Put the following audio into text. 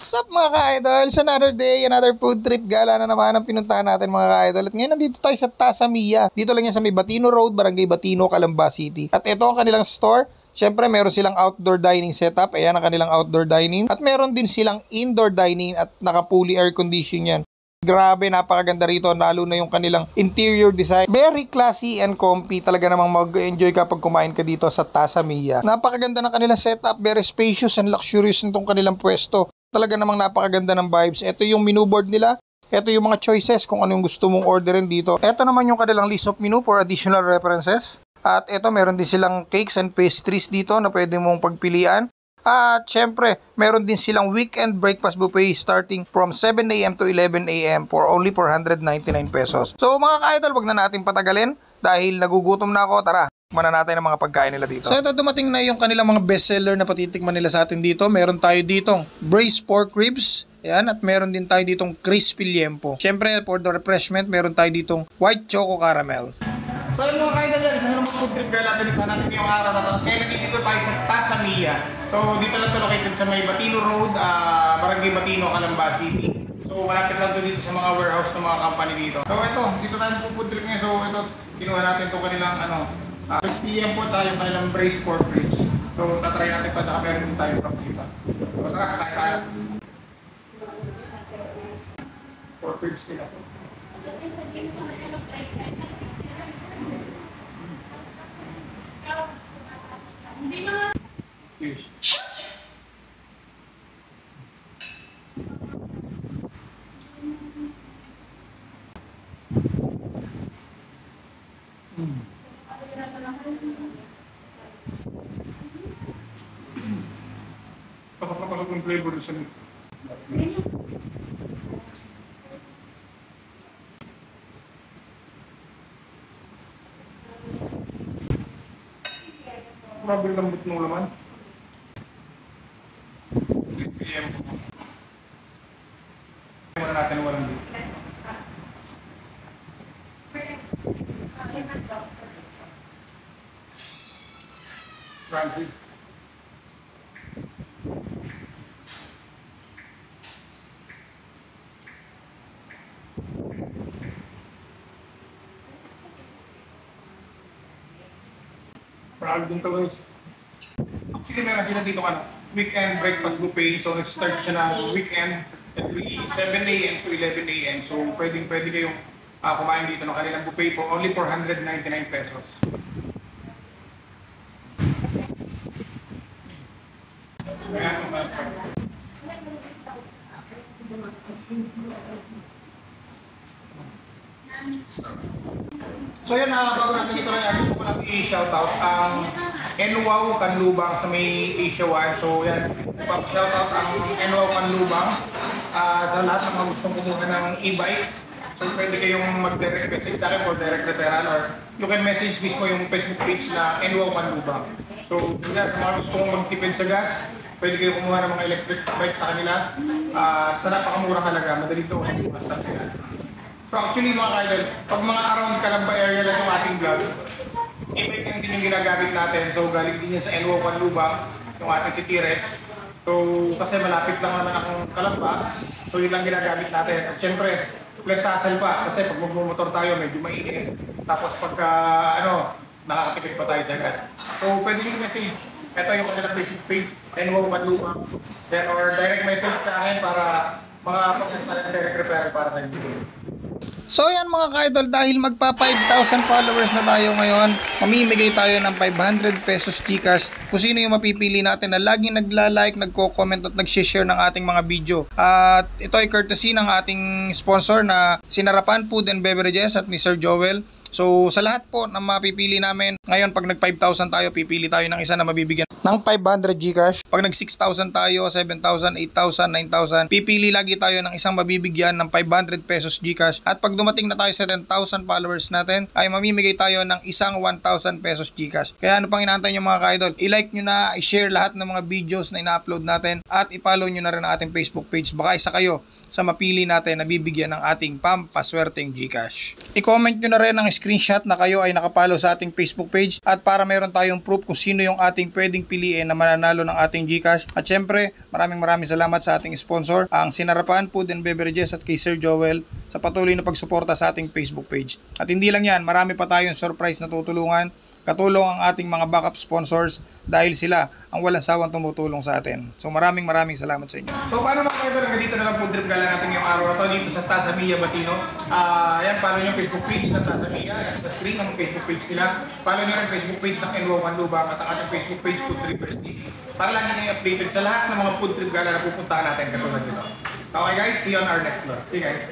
What's up mga ka-idol? It's another day, another food trip. Gala na naman ang pinuntahan natin mga ka-idol. At ngayon nandito tayo sa Tasamiya. Dito lang yan sa may Batino Road, Barangay Batino, Calamba City. At ito ang kanilang store. Siyempre meron silang outdoor dining setup. Ayan ang kanilang outdoor dining. At meron din silang indoor dining at naka-fully air condition yan. Grabe, napakaganda rito, lalo na yung kanilang interior design. Very classy and comfy. Talaga namang mag-enjoy kapag kumain ka dito sa Tasamiya. Napakaganda ng kanilang setup. Very spacious and luxurious nitong kanilang pwesto. Talaga namang napakaganda ng vibes. Ito yung menu board nila. Ito yung mga choices kung ano yung gusto mong orderin dito. Ito naman yung kanilang list of menu for additional references. At ito, meron din silang cakes and pastries dito na pwede mong pagpilian. At syempre, meron din silang weekend breakfast buffet starting from 7 AM to 11 AM for only 499 pesos. So mga ka-idol, wag na natin patagalin dahil nagugutom na ako. Tara, tikman na natin ang mga pagkain nila dito. So ito, dumating na yung kanilang mga bestseller na patitikman nila sa atin dito. Meron tayo ditong braised pork ribs. Ayan, at meron din tayo ditong crispy liempo. Syempre, for the refreshment, meron tayo ditong white choco caramel. So yun mga ka-idol, isang naman food trip gala, pinita natin yung araw na ito. Kaya nandito tayo sa Tasamiya. So dito lang ito located sa may Batino Road, Barangay Batino, Calamba City. So malapit lang ito dito sa mga warehouse ng mga company dito. So ito, dito tayo food trip ngayon. So ito, kinuha natin ito kanilang crispy liempo at yung kanilang braised pork ribs. So tatry natin ito, saka meron din tayo from dito. So tara, tayo. Pork ribs nila. Pasok na pasok yung flavor sa meat. Grabe lambot ng laman. Crispy liempo. Muna natin walang dito. Crunchy. Parang din ito guys. Actually meron sila dito weekend breakfast buffet. So nag-start siya ng weekend every 7 AM to 11 AM. So pwede kayong kumain dito ng kanilang buffet for only 499 pesos. So yan, bago natin ito lang, gusto ko lang i-shoutout ang NWOW Canlubang sa may Asia 1. So yan, shoutout ang NWOW Canlubang sa lahat ng mga gustong kumuha ng e-bikes. So pwede kayong mag-direct message sa akin for direct referral or you can message mismo yung Facebook page na NWOW Canlubang. So yan, sa mga gustong magtipid sa gas, pwede kayong kumuha ng mga electric bikes sa kanila. Sa napakamurang halaga, madali ito kasi basta nila. So actually mga ka-idol, pag mga around Calamba area lang yung ating vlog, e-bike lang din yung ginagamit natin. So galing din yan sa NWOW Canlubang, yung ating si T-Rex. So kasi malapit lang naman akong Calamba, so yun lang ginagamit natin. At syempre, less hassle pa kasi pag magmumotor tayo medyo mainit. Tapos pagka nakakatipid pa tayo sa gas. So pwede nyo message. Ito yung kanilang Facebook page, NWOW Canlubang. Then or direct message sa akin para makapagsasalit na direct repair para sa inyo. So yan mga ka-idol, dahil magpa 5,000 followers na tayo ngayon, mamimigay tayo ng 500 pesos Gcash kung sino yung mapipili natin na laging nagla-like, nagko-comment at nag-share ng ating mga video. At ito ay courtesy ng ating sponsor na Sinarapan Food and Beverages at ni Sir Joel. So sa lahat po na mapipili namin, ngayon pag nag 5,000 tayo, pipili tayo ng isa na mabibigyan ng 500 Gcash. Pag nag 6,000 tayo, 7,000, 8,000, 9,000, pipili lagi tayo ng isang mabibigyan ng 500 pesos Gcash. At pag dumating na tayo sa 10,000 followers natin, ay mamimigay tayo ng isang 1,000 pesos Gcash. Kaya ano pang inaantay nyo mga ka-idol? I-like nyo na, i-share lahat ng mga videos na ina-upload natin at i-follow nyo na rin ang ating Facebook page. Baka isa kayo sa mapili natin na bibigyan ng ating pampaswerteng GCash. I-comment nyo na rin ang screenshot na kayo ay nakapalo sa ating Facebook page at para meron tayong proof kung sino yung ating pwedeng piliin na mananalo ng ating GCash. At syempre, maraming salamat sa ating sponsor, ang Sinarapan Food and Beverages at kay Sir Joel sa patuloy na pagsuporta sa ating Facebook page. At hindi lang yan, marami pa tayong surprise na tutulungan. Katulong ang ating mga backup sponsors dahil sila ang walang sawang tumutulong sa atin. So maraming salamat sa inyo. So paano mga kaidol, hanggang dito na lang food trip gala natin yung araw na to dito sa Tasa Mia Batino. Yan, follow yung Facebook page ng Tasa Mia. Yan, sa screen ng Facebook page nila. Follow nyo rin Facebook page ng NWOW Kanlubang at ang ating Facebook page Food Trippers TV. Para lagi na updated sa lahat ng mga food trip gala na pupuntahan natin katulad nito. Okay guys, see you on our next vlog. See you guys.